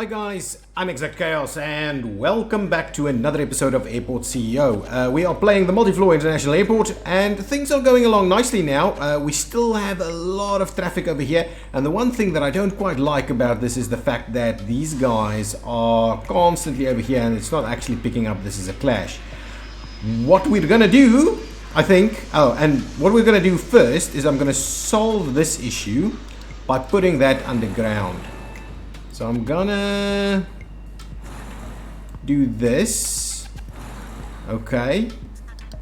Hi guys, I'm ExactChaos and welcome back to another episode of Airport CEO. We are playing the Multi-Floor International Airport and things are going along nicely now. We still have a lot of traffic over here, and the one thing that I don't quite like about this is the fact that these guys are constantly over here and it's not actually picking up this is a clash. What we're gonna do, I think, and what we're gonna do first is I'm gonna solve this issue by putting that underground. So I'm gonna do this, okay,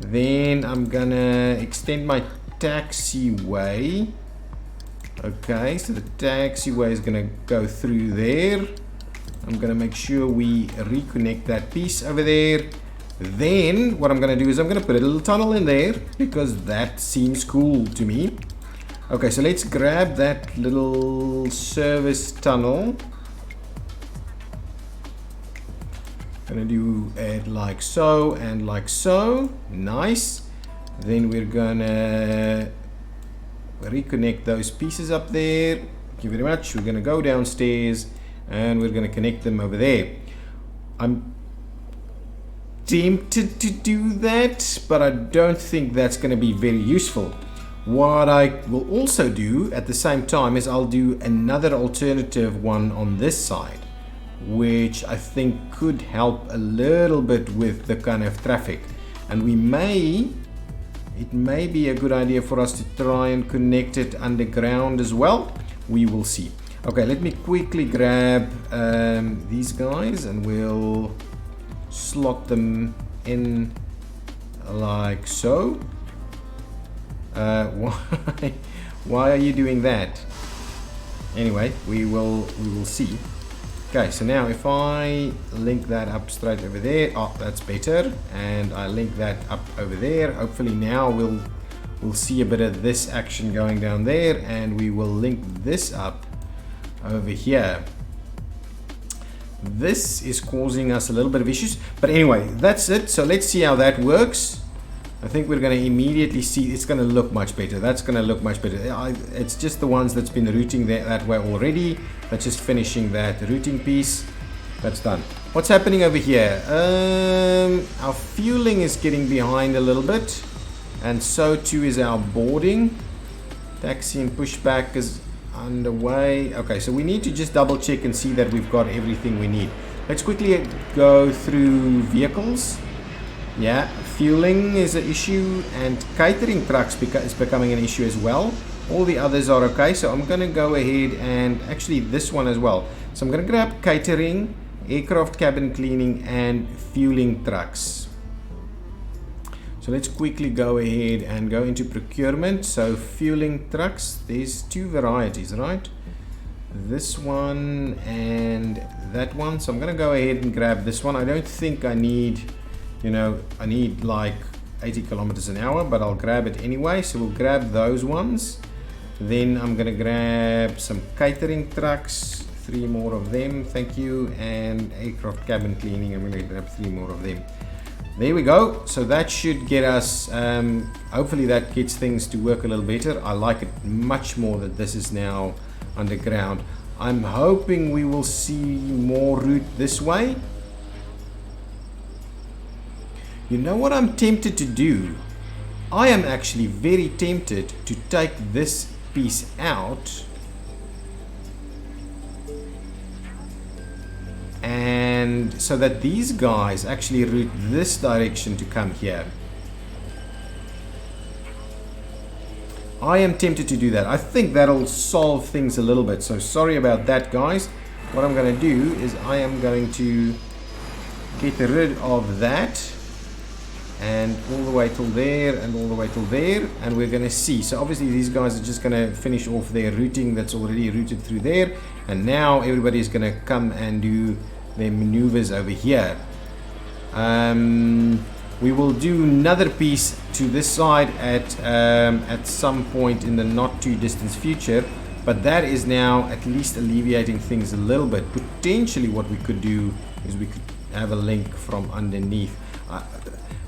then I'm gonna extend my taxiway, okay, so the taxiway is gonna go through there. I'm gonna make sure we reconnect that piece over there. Then what I'm gonna do is I'm gonna put a little tunnel in there because that seems cool to me. Okay, so let's grab that little service tunnel. Gonna do it like so and like so. Nice. Then we're gonna reconnect those pieces up there. Thank you very much. We're gonna go downstairs and we're gonna connect them over there. I'm tempted to do that, but I don't think that's gonna be very useful. What I will also do at the same time is I'll do another alternative one on this side, which I think could help a little bit with the kind of traffic, and it may be a good idea for us to try and connect it underground as well. We will see. Okay, let me quickly grab these guys and we'll slot them in like so. Why are you doing that? Anyway, we will see. Okay, so now if I link that up straight over there, oh, that's better, and I link that up over there. Hopefully now we'll see a bit of this action going down there, and we will link this up over here. This is causing us a little bit of issues, but anyway, that's it. So let's see how that works. I think we're going to immediately see it's going to look much better. That's going to look much better. It's just the ones that's been routing that way already. That's just finishing that routing piece. That's done. What's happening over here? Our fueling is getting behind a little bit, and so too is our boarding. Taxi and pushback is underway. Okay, so we need to just double check and see that we've got everything we need. Let's quickly go through vehicles. Yeah, fueling is an issue, and catering trucks is becoming an issue as well. All the others are okay, so I'm going to go ahead and actually this one as well. So I'm going to grab catering, aircraft cabin cleaning, and fueling trucks. So let's quickly go ahead and go into procurement. So fueling trucks, there's two varieties, right? This one and that one. So I'm going to go ahead and grab this one. I don't think I need, I need like 80 kilometers an hour, but I'll grab it anyway. So we'll grab those ones. Then I'm gonna grab some catering trucks, 3 more of them, thank you, and aircraft cabin cleaning. I'm gonna grab 3 more of them. There we go. So that should get us, hopefully that gets things to work a little better. I like it much more that this is now underground. I'm hoping we will see more route this way. You know what I'm tempted to do? I am actually very tempted to take this piece out and so that these guys actually route this direction to come here. I am tempted to do that. I think that'll solve things a little bit. So sorry about that, guys. What I'm going to do is I am going to get rid of that and all the way till there and all the way till there, and we're going to see. So obviously these guys are just going to finish off their routing that's already routed through there, and now everybody is going to come and do their maneuvers over here. We will do another piece to this side at some point in the not too distant future, but that is now at least alleviating things a little bit. Potentially what we could do is we could have a link from underneath.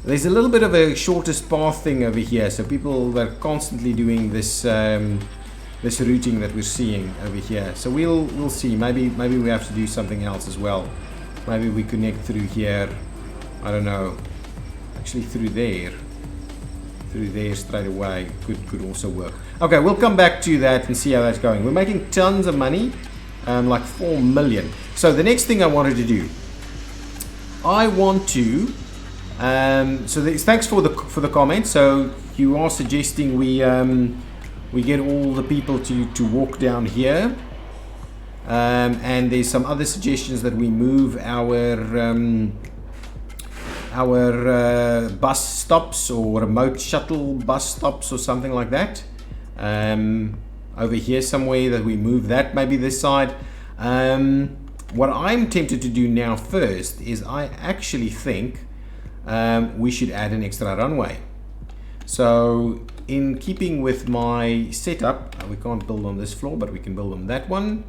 There's a little bit of a shortest path thing over here, so people were constantly doing this this routing that we're seeing over here. So we'll see. Maybe we have to do something else as well. Maybe we connect through here. I don't know. Actually, through there straight away could also work. Okay, we'll come back to that and see how that's going. We're making tons of money, like 4 million. So the next thing I wanted to do, I want to thanks for the comment. So you are suggesting we get all the people to walk down here, and there's some other suggestions that we move our bus stops or remote shuttle bus stops or something like that, over here somewhere, that we move that maybe this side. What I'm tempted to do now first is I actually think we should add an extra runway. So in keeping with my setup, we can't build on this floor, but we can build on that one.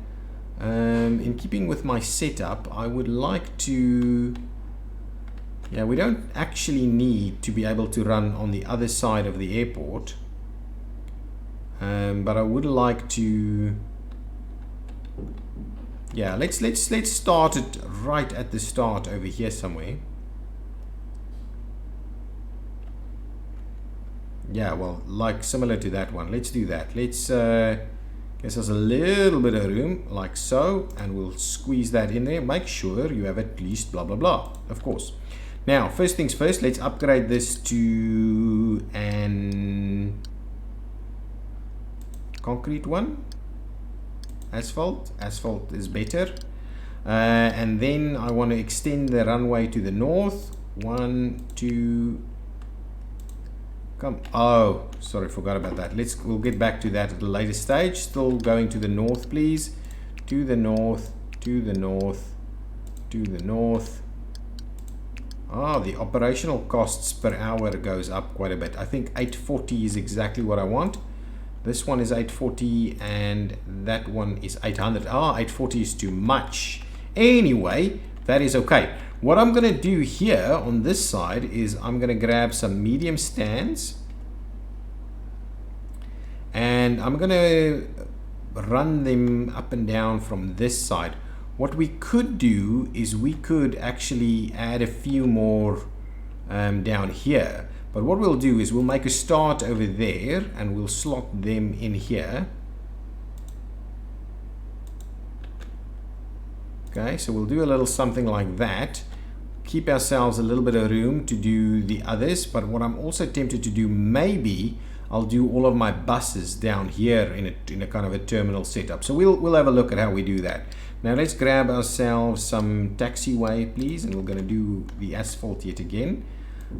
In keeping with my setup, I would like to, yeah, we don't actually need to be able to run on the other side of the airport, but I would like to, yeah, let's start it right at the start over here somewhere. Yeah, well, like similar to that one. Let's do that. Let's gives us a little bit of room like so, and we'll squeeze that in there. Make sure you have at least blah blah blah, of course. Now, first things first, let's upgrade this to an concrete one. Asphalt is better. And then I want to extend the runway to the north. 1, 2, come. Oh, sorry, forgot about that. We'll get back to that at a later stage. Still going to the north, please. To the north, to the north, to the north. Ah, the operational costs per hour goes up quite a bit. I think 840 is exactly what I want. This one is 840 and that one is 800. Ah, 840 is too much. Anyway, that is okay. What I'm going to do here on this side is I'm going to grab some medium stands and I'm going to run them up and down from this side. What we could do is we could actually add a few more down here. But what we'll do is we'll make a start over there and we'll slot them in here. Okay, so we'll do a little something like that. Keep ourselves a little bit of room to do the others. But what I'm also tempted to do, maybe I'll do all of my buses down here in a kind of a terminal setup. So we'll have a look at how we do that. Now let's grab ourselves some taxiway, please, and we're going to do the asphalt yet again.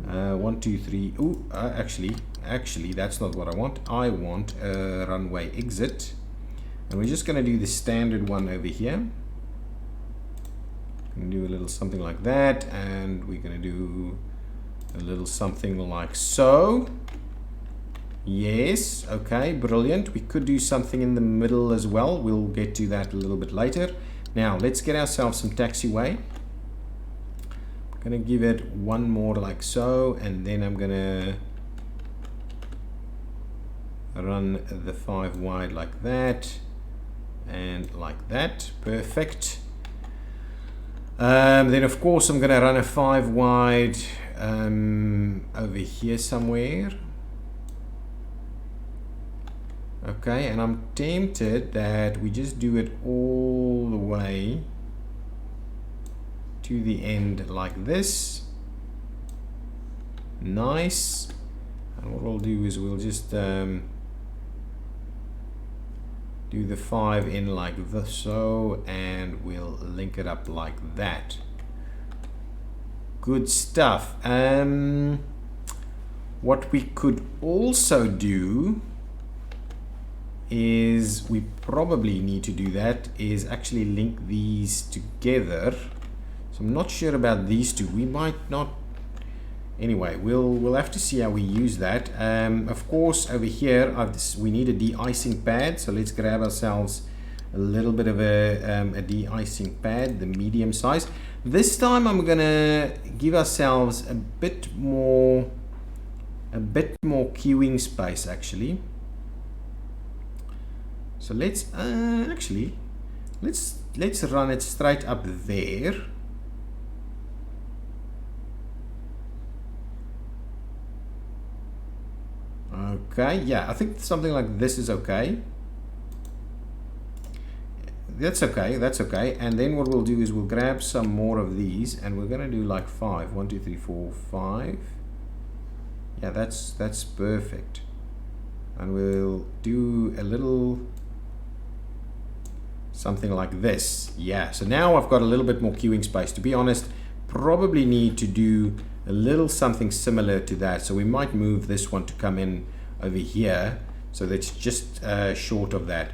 1, 2, 3. Ooh, actually, that's not what I want. I want a runway exit, and we're just going to do the standard one over here. Going to do a little something like that, and we're going to do a little something like so. Yes, okay, brilliant. We could do something in the middle as well. We'll get to that a little bit later. Now let's get ourselves some taxiway. I'm going to give it one more like so, and then I'm going to run the 5 wide like that and like that. Perfect. Then of course I'm going to run a 5 wide over here somewhere. Okay, and I'm tempted that we just do it all the way to the end like this. Nice. And what we'll do is we'll just do the 5 in like this, so, and we'll link it up like that. Good stuff. What we could also do is, we probably need to do that, is actually link these together. So I'm not sure about these two. We might not. Anyway, we'll have to see how we use that. Of course, over here we need a de-icing pad. So let's grab ourselves a little bit of a de-icing pad, the medium size. This time I'm gonna give ourselves a bit more queuing space actually. So let's actually let's run it straight up there. Okay, yeah, I think something like this is okay. That's okay, that's okay. And then what we'll do is we'll grab some more of these, and we're gonna do like 5. 1, 2, 3, 4, 5. Yeah, that's perfect. And we'll do a little something like this. Yeah, so now I've got a little bit more queuing space. To be honest, probably need to do a little something similar to that. So we might move this one to come in over here, so that's just short of that.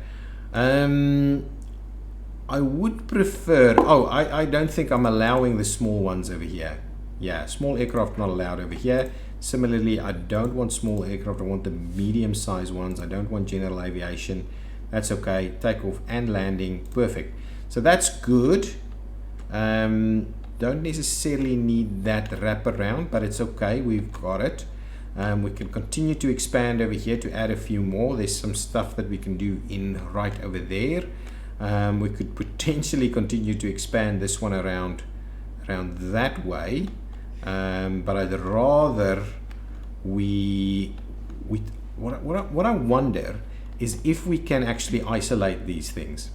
I would prefer, I don't think I'm allowing the small ones over here. Yeah, small aircraft not allowed over here. Similarly, I don't want small aircraft, I want the medium-sized ones. I don't want general aviation. That's okay. Takeoff and landing, perfect. So that's good. Don't necessarily need that wraparound, but it's okay, we've got it. We can continue to expand over here to add a few more. There's some stuff that we can do in right over there. We could potentially continue to expand this one around that way, but I'd rather what I wonder is if we can actually isolate these things.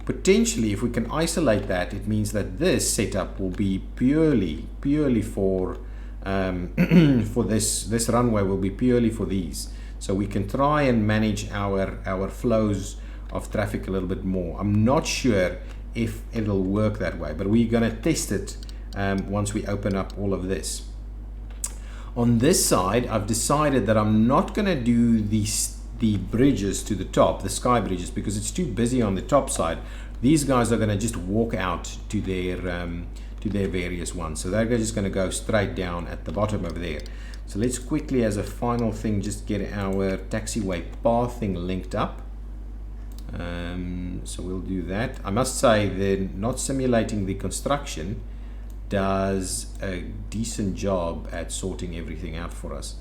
Potentially, if we can isolate that, it means that this setup will be purely for for this runway will be purely for these. So we can try and manage our flows of traffic a little bit more. I'm not sure if it'll work that way, but we're going to test it once we open up all of this. On this side, I've decided that I'm not going to do the bridges to the top, the sky bridges, because it's too busy on the top side. These guys are going to just walk out to their various ones, so they're just going to go straight down at the bottom over there. So let's quickly, as a final thing, just get our taxiway pathing linked up. So we'll do that. I must say that not simulating the construction does a decent job at sorting everything out for us.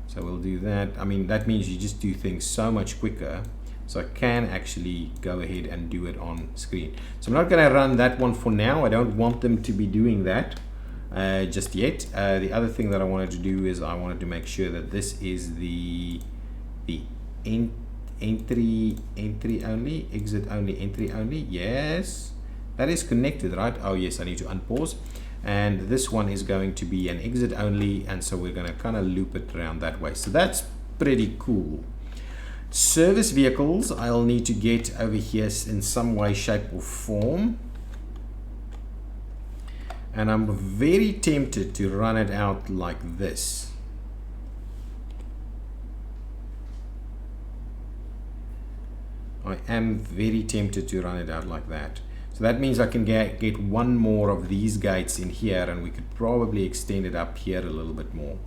So we'll do that. I mean, that means you just do things so much quicker. So I can actually go ahead and do it on screen. So I'm not going to run that one for now. I don't want them to be doing that just yet. The other thing that I wanted to do is I wanted to make sure that this is the entry only, exit only, entry only. Yes, that is connected, right? Oh yes, I need to unpause. And this one is going to be an exit only, and so we're going to kind of loop it around that way. So that's pretty cool. Service vehicles I'll need to get over here in some way, shape or form, and I'm very tempted to run it out like this. I am very tempted to run it out like that. So that means I can get one more of these gates in here, and we could probably extend it up here a little bit more.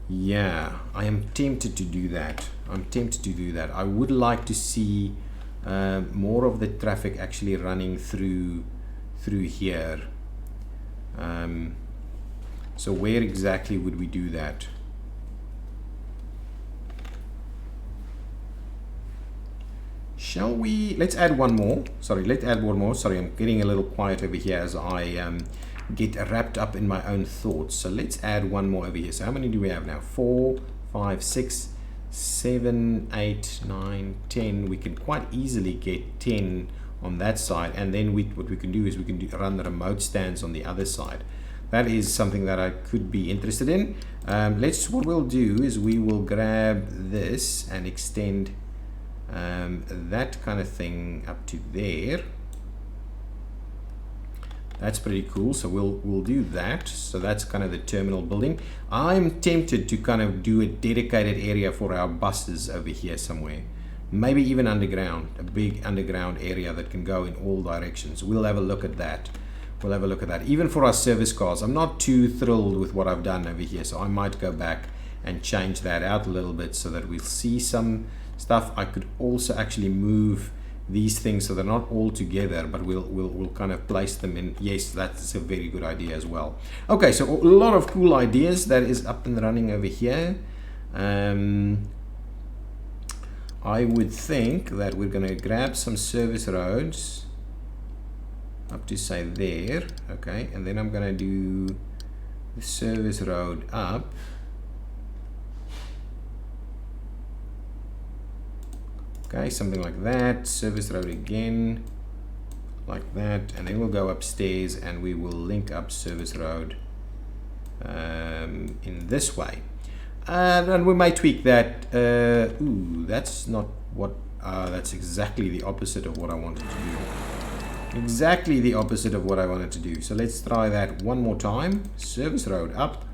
Yeah, I am tempted to do that. I would like to see more of the traffic actually running through here. So where exactly would we do that? Shall we? Let's add one more. Sorry, let's add one more. Sorry, I'm getting a little quiet over here as I get wrapped up in my own thoughts. So let's add one more over here. So how many do we have now? 4, 5, 6, 7, 8, 9, 10. We can quite easily get 10 on that side, and then what we can do is we can run the remote stands on the other side. That is something that I could be interested in. What we'll do is we will grab this and extend that kind of thing up to there. That's pretty cool. So we'll do that. So that's kind of the terminal building. I'm tempted to kind of do a dedicated area for our buses over here somewhere, maybe even underground, a big underground area that can go in all directions. We'll have a look at that. Even for our service cars, I'm not too thrilled with what I've done over here, so I might go back and change that out a little bit so that we'll see some stuff. I could also actually move these things so they're not all together, but we'll kind of place them in. Yes, that's a very good idea as well. Okay, so a lot of cool ideas that is up and running over here. I would think that we're going to grab some service roads up to say there, okay, and then I'm going to do the service road up. Okay, something like that. Service road again, like that, and then we'll go upstairs and we will link up service road in this way. And we may tweak that. Ooh, that's not what, that's exactly the opposite of what I wanted to do. Exactly the opposite of what I wanted to do. So let's try that one more time. Service road up,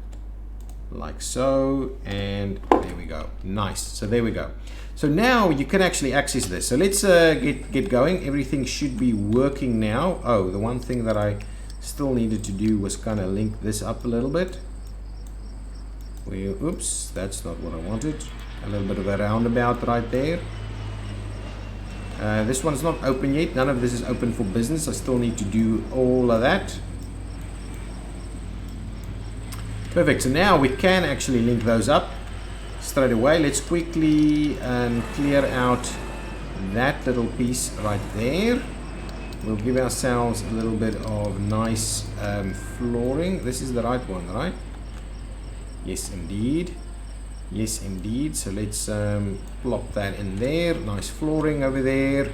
like so, and there we go. Nice. So there we go. So now you can actually access this. So let's get going. Everything should be working now. Oh, the one thing that I still needed to do was kind of link this up a little bit. Oops, that's not what I wanted. A little bit of a roundabout right there. This one's not open yet. None of this is open for business. I still need to do all of that. Perfect. So now we can actually link those up straight away. Let's quickly clear out that little piece right there. We'll give ourselves a little bit of nice flooring. This is the right one, right? Yes, indeed. Yes, indeed. So let's plop that in there. Nice flooring over there.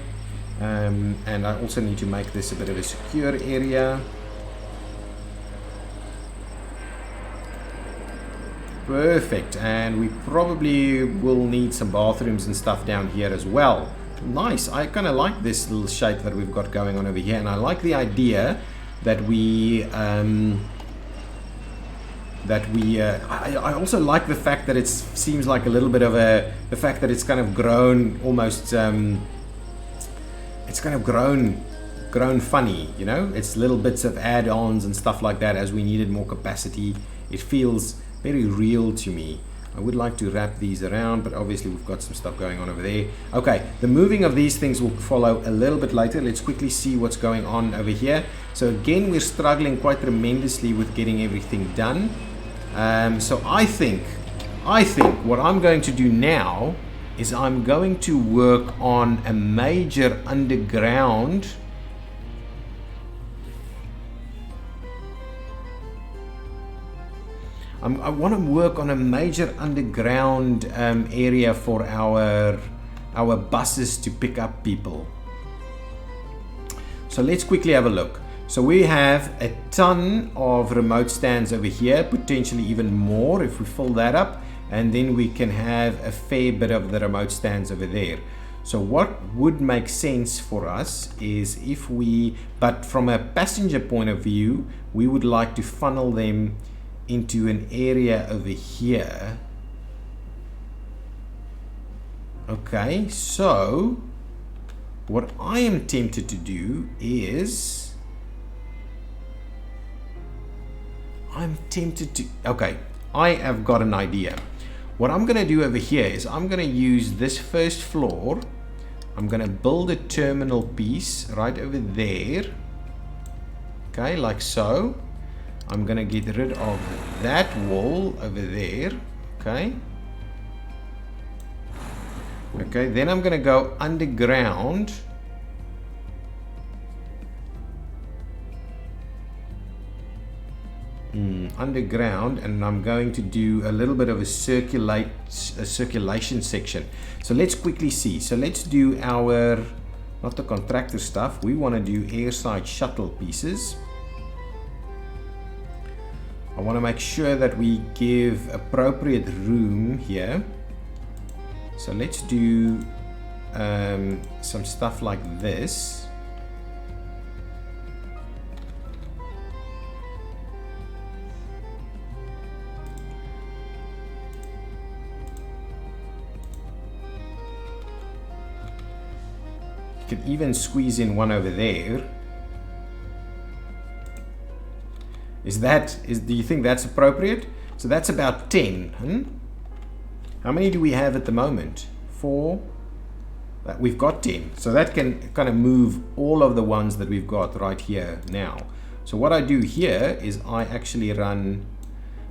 And I also need to make this a bit of a secure area. Perfect. And we probably will need some bathrooms and stuff down here as well. Nice. I kind of like this little shape that we've got going on over here. And I like the idea that we... I also like the fact that it seems like a little bit of the fact that it's kind of grown almost, it's kind of grown funny, you know, it's little bits of add-ons and stuff like that as we needed more capacity. It feels very real to me. I would like to wrap these around, but obviously we've got some stuff going on over there. Okay, the moving of these things will follow a little bit later. Let's quickly see what's going on over here. So again, we're struggling quite tremendously with getting everything done. So I think what I'm going to do now is I'm going to work on a major underground I want to work on a major underground area for our buses to pick up people. So let's quickly have a look. So we have a ton of remote stands over here, potentially even more if we fill that up, and then we can have a fair bit of the remote stands over there. So what would make sense for us is if we, but from a passenger point of view, we would like to funnel them into an area over here. Okay, so what I am tempted to do is okay, I have got an idea. What I'm going to do over here is I'm going to use this first floor. I'm going to build a terminal piece right over there. Okay, like so. I'm going to get rid of that wall over there. Okay. Okay, then I'm going to go underground. Underground, and I'm going to do a little bit of a circulation section. So let's quickly see. So let's do our, not the contractor stuff, we want to do airside shuttle pieces. I want to make sure that we give appropriate room here. So let's do some stuff like this. Could even squeeze in one over there. Do you think that's appropriate? So that's about 10. How many do we have at the moment? 4. We've got 10. So that can kind of move all of the ones that we've got right here now. So what I do here is I actually run,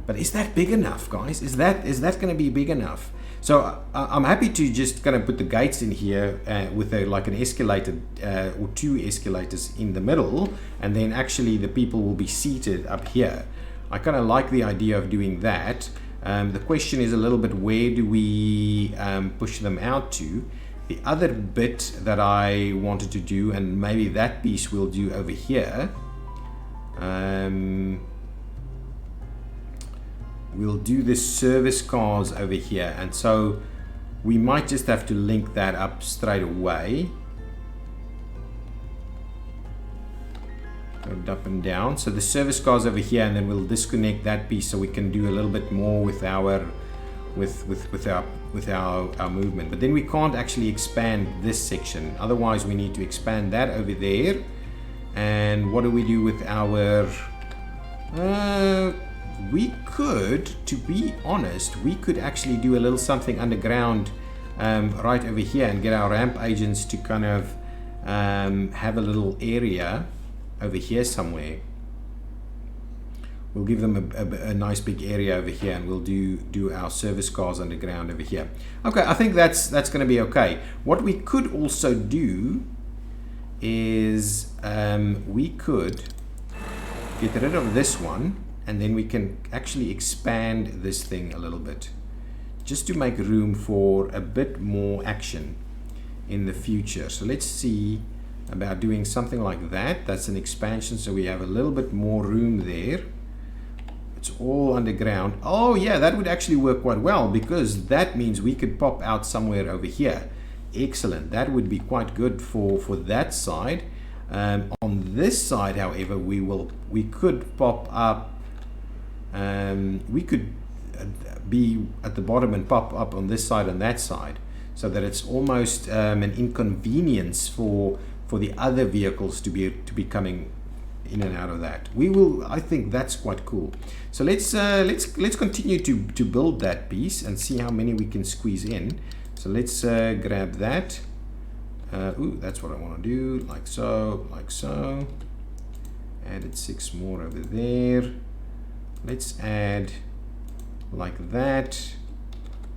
but is that big enough, guys? Is that going to be big enough? So I'm happy to just kind of put the gates in here with like an escalator or 2 escalators in the middle, and then actually the people will be seated up here. I kind of like the idea of doing that. The question is a little bit, where do we push them out to? The other bit that I wanted to do, and maybe that piece we'll do over here, we'll do the service cars over here, and so we might just have to link that up straight away. Go up and down. So the service cars over here, and then we'll disconnect that piece so we can do a little bit more with our our movement. But then we can't actually expand this section, otherwise we need to expand that over there. And what do we do with our we could, to be honest, we could actually do a little something underground right over here and get our ramp agents to kind of have a little area over here somewhere. We'll give them a nice big area over here, and we'll do our service cars underground over here. Okay, I think that's going to be okay. What we could also do is we could get rid of this one, and then we can actually expand this thing a little bit, just to make room for a bit more action in the future. So let's see about doing something like that. That's an expansion, so we have a little bit more room there. It's all underground. Oh yeah, that would actually work quite well, because that means we could pop out somewhere over here. Excellent, that would be quite good for that side. On this side, however, we could pop up, we could be at the bottom and pop up on this side and that side, so that it's almost an inconvenience for the other vehicles to be coming in and out of that. I think that's quite cool. So let's continue to build that piece and see how many we can squeeze in. So let's grab that. Ooh, that's what I want to do, like so, like so. Added 6 more over there. Let's add like that,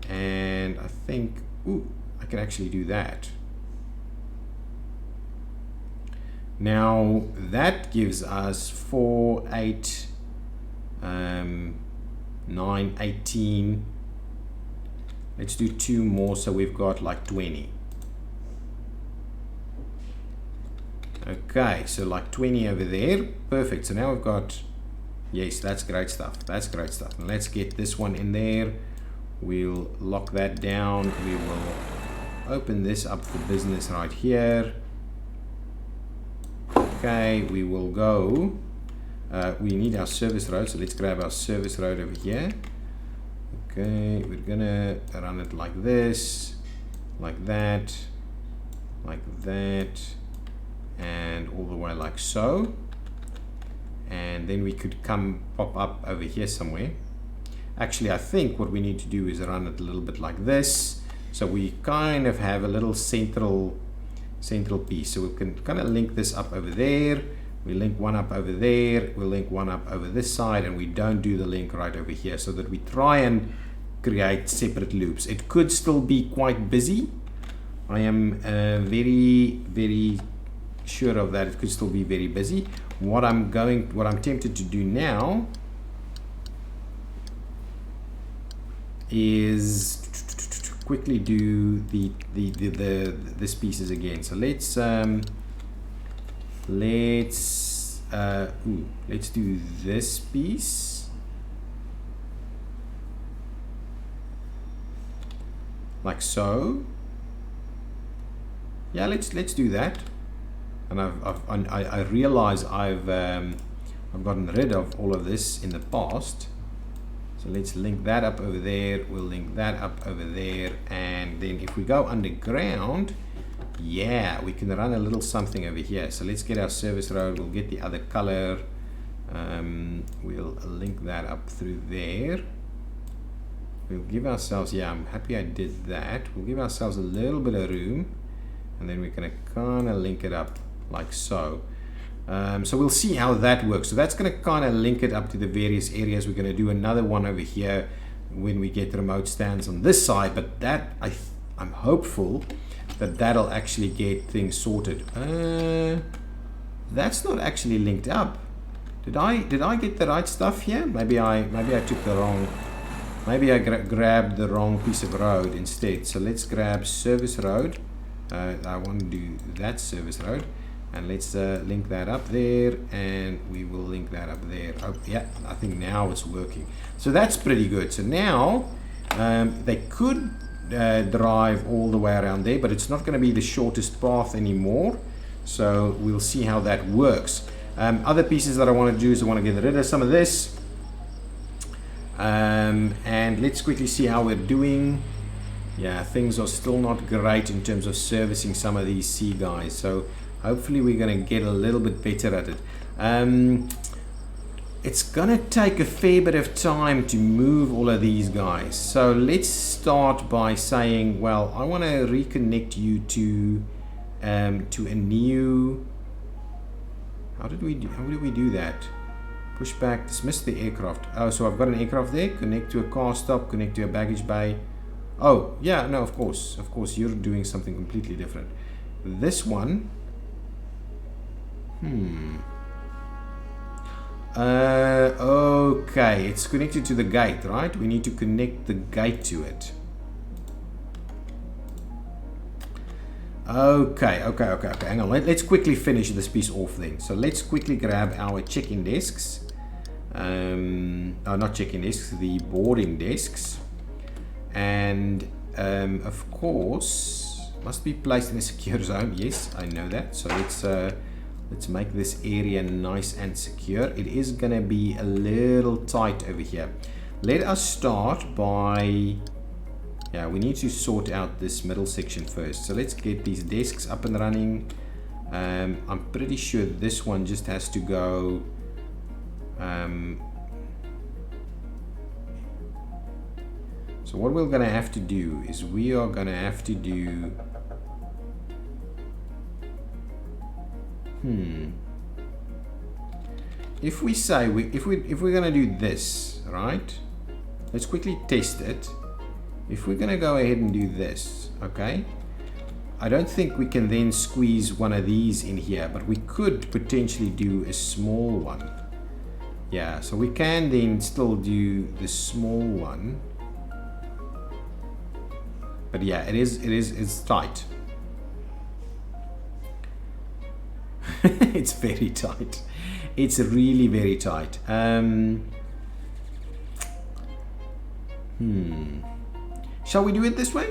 and I think, ooh, I can actually do that. Now that gives us 4, 8, 9, 18. Let's do 2 more, so we've got like 20. Okay, so like 20 over there. Perfect. So now we've got, yes, that's great stuff. That's great stuff. And let's get this one in there. We'll lock that down. We will open this up for business right here. Okay, we will go. We need our service road, so let's grab our service road over here. Okay, we're gonna run it like this, like that, and all the way like so. And then we could come pop up over here somewhere. Actually, I think what we need to do is run it a little bit like this, so we kind of have a little central piece. So we can kind of link this up over there. We link one up over there. We link one up over this side, and we don't do the link right over here, so that we try and create separate loops. It could still be quite busy. I am very sure of that. It could still be very busy. What I'm tempted to do now is quickly do this pieces again. So let's do this piece like so. Yeah, let's do that. And I realize I've gotten rid of all of this in the past. So let's link that up over there. We'll link that up over there, and then if we go underground, yeah, we can run a little something over here. So let's get our service road. We'll get the other color. We'll link that up through there. We'll give ourselves, yeah, I'm happy I did that. We'll give ourselves a little bit of room, and then we're going to kind of link it up like so. So we'll see how that works. So that's going to kind of link it up to the various areas. We're going to do another one over here when we get remote stands on this side, but that I'm hopeful that that'll actually get things sorted. That's not actually linked up. Did I get the right stuff here? Maybe I took the wrong. Maybe I grabbed the wrong piece of road instead. So let's grab service road. I want to do that service road, and let's link that up there, and we will link that up there. Oh yeah, I think now it's working. So that's pretty good. So now they could drive all the way around there, but it's not going to be the shortest path anymore. So we'll see how that works. Other pieces that I want to do is I want to get rid of some of this. And let's quickly see how we're doing. Yeah, things are still not great in terms of servicing some of these sea guys. So hopefully we're going to get a little bit better at it. It's going to take a fair bit of time to move all of these guys. So let's start by saying, well, I want to reconnect you to a new. How did we do that? Push back, dismiss the aircraft. Oh, so I've got an aircraft there. Connect to a car stop, connect to a baggage bay. Oh, yeah, no, of course, you're doing something completely different. This one, okay, it's connected to the gate, right? We need to connect the gate to it. Okay, hang on, let's quickly finish this piece off then. So let's quickly grab our check-in desks. Not check-in desks, the boarding desks. And of course, must be placed in a secure zone. Yes, I know that. So let's make this area nice and secure. It is gonna be a little tight over here. Let us start by, yeah, we need to sort out this middle section first. So let's get these desks up and running. I'm pretty sure this one just has to go. So what we're gonna have to do is we are gonna have to do. If we say if we're gonna do this, right? Let's quickly test it. If we're gonna go ahead and do this, okay? I don't think we can then squeeze one of these in here, but we could potentially do a small one. Yeah, so we can then still do the small one. But yeah, it's tight. It's very tight. It's really very tight. Shall we do it this way?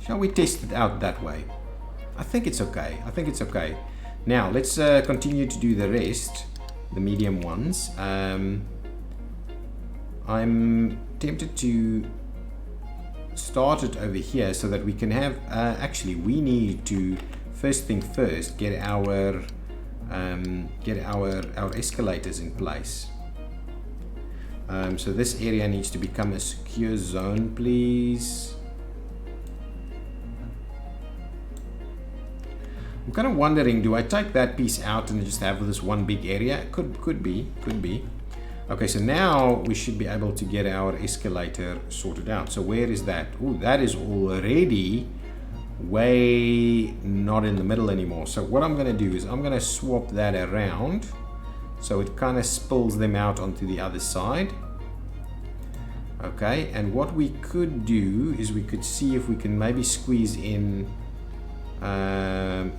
Shall we test it out that way? I think it's okay. Now let's continue to do the rest, the medium ones. I'm tempted to start it over here so that we can have. Actually, we need to first thing first get our escalators in place. So this area needs to become a secure zone, please. I'm kind of wondering, do I take that piece out and just have this one big area? Could be. Okay, so now we should be able to get our escalator sorted out. So where is that? Oh, that is already way not in the middle anymore. So what I'm going to do is I'm going to swap that around so it kind of spills them out onto the other side. Okay, and what we could do is we could see if we can maybe squeeze in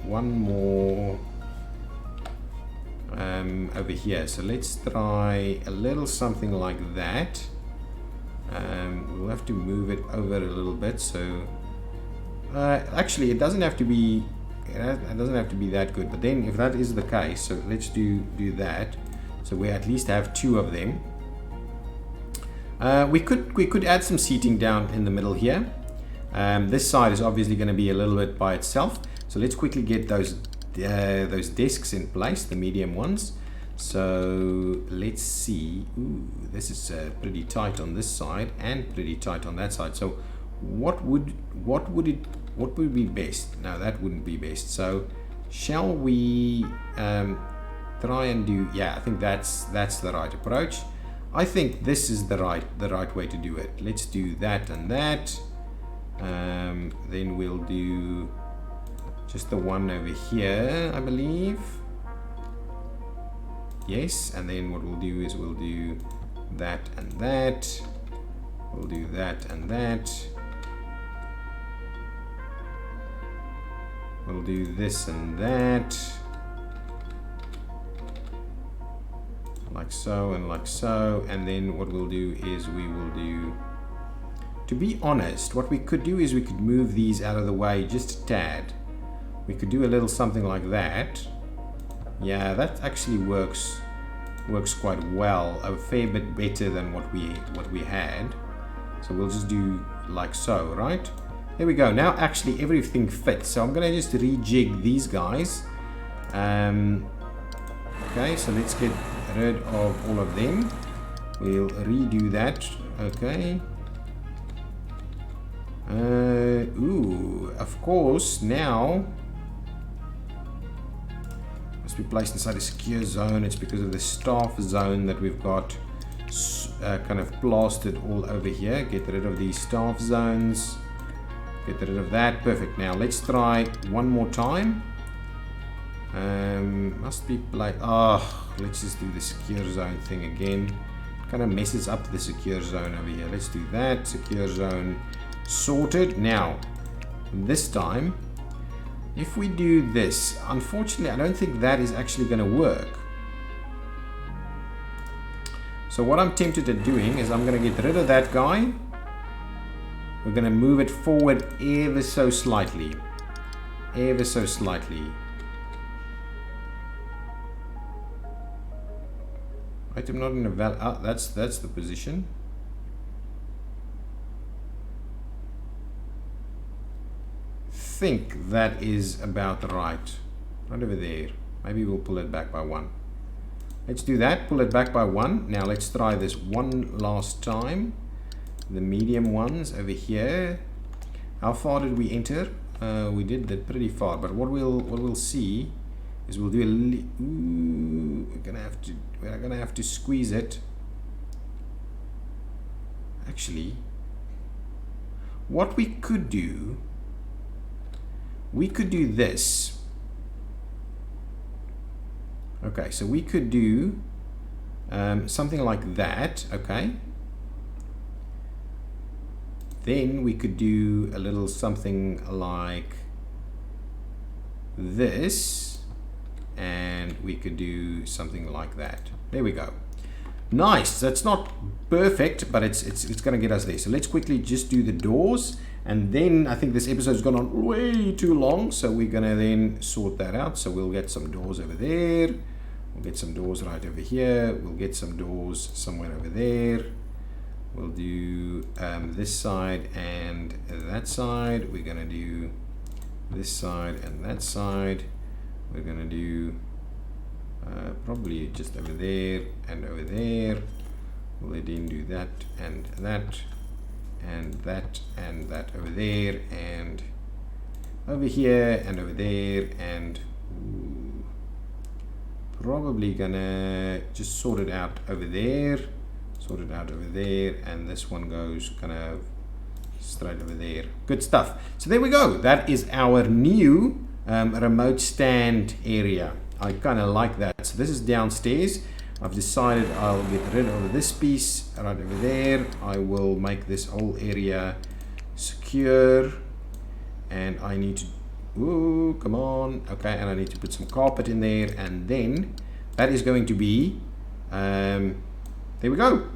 one more over here. So let's try a little something like that. We'll have to move it over a little bit. So actually, it doesn't have to be that good. But then, if that is the case, so let's do that. So we at least have two of them. We could add some seating down in the middle here. This side is obviously going to be a little bit by itself. So let's quickly get those desks in place, the medium ones. So let's see. Ooh, this is pretty tight on this side and pretty tight on that side. So what would be best? No, that wouldn't be best. So shall we try and do? Yeah, I think that's the right approach. I think this is the right way to do it. Let's do that and that. Then we'll do just the one over here, I believe. Yes, and then what we'll do is we'll do that and that. We'll do that and that. We'll do this and that. Like so and like so. And then what we'll do is we will do, to be honest, what we could do is we could move these out of the way just a tad. We could do a little something like that. Yeah, that actually works quite well, a fair bit better than what we had. So we'll just do like so, right? There we go. Now actually everything fits. So I'm gonna just rejig these guys. Okay, so let's get rid of all of them. We'll redo that. Okay. Ooh, of course now must be placed inside a secure zone. It's because of the staff zone that we've got kind of plastered all over here. Get rid of these staff zones. Get rid of that. Perfect. Now let's try one more time. Must be like, let's just do the secure zone thing again. Kind of messes up the secure zone over here. Let's do that. Secure zone sorted. Now this time, if we do this, unfortunately I don't think that is actually going to work. So what I'm tempted at doing is I'm going to get rid of that guy. We're going to move it forward ever so slightly. Ever so slightly. Item not in a val. That's the position. Think that is about right. Right over there. Maybe we'll pull it back by 1. Let's do that. Pull it back by 1. Now let's try this one last time. The medium ones over here. How far did we enter? We did that pretty far. But what we'll see is we'll do a. Ooh, we're gonna have to squeeze it. Actually, what we could do. We could do this. Okay, so we could do something like that. Okay. Then we could do a little something like this, and we could do something like that. There we go. Nice. That's not perfect, but it's going to get us there. So let's quickly just do the doors, and then I think this episode has gone on way too long, so we're going to then sort that out. So we'll get some doors over there. We'll get some doors right over here. We'll get some doors somewhere over there. We'll do this side and that side. We're going to do this side and that side. We're going to do probably just over there and over there. We'll then do that and that and that and that over there and over here and over there, and probably gonna just sort it out over there. Sort it out over there, and this one goes kind of straight over there. Good stuff. So there we go. That is our new remote stand area. I kind of like that. So this is downstairs. I've decided I'll get rid of this piece right over there. I will make this whole area secure, and I need to, ooh, come on. Okay, and I need to put some carpet in there, and then that is going to be there we go,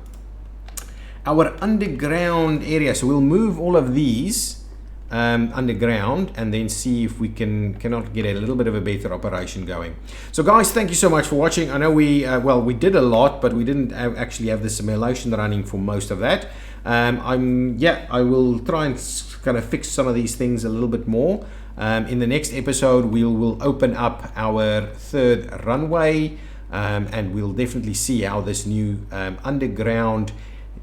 our underground area. So we'll move all of these underground and then see if we cannot get a little bit of a better operation going. So guys, thank you so much for watching. I know we did a lot, but we didn't actually have the simulation running for most of that. I will try and kind of fix some of these things a little bit more. In the next episode, we'll open up our third runway, and we'll definitely see how this new underground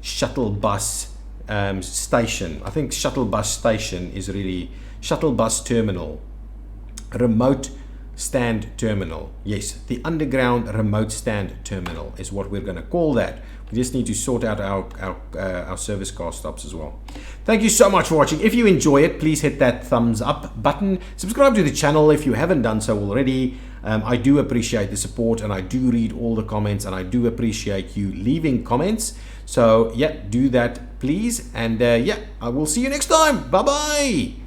shuttle bus station, I think shuttle bus station is really shuttle bus terminal, remote stand terminal. Yes, the underground remote stand terminal is what we're going to call that. We just need to sort out our service car stops as well. Thank you so much for watching. If you enjoy it, please hit that thumbs up button. Subscribe to the channel if you haven't done so already. I do appreciate the support, and I do read all the comments, and I do appreciate you leaving comments. So yeah, do that please. And yeah, I will see you next time. Bye bye.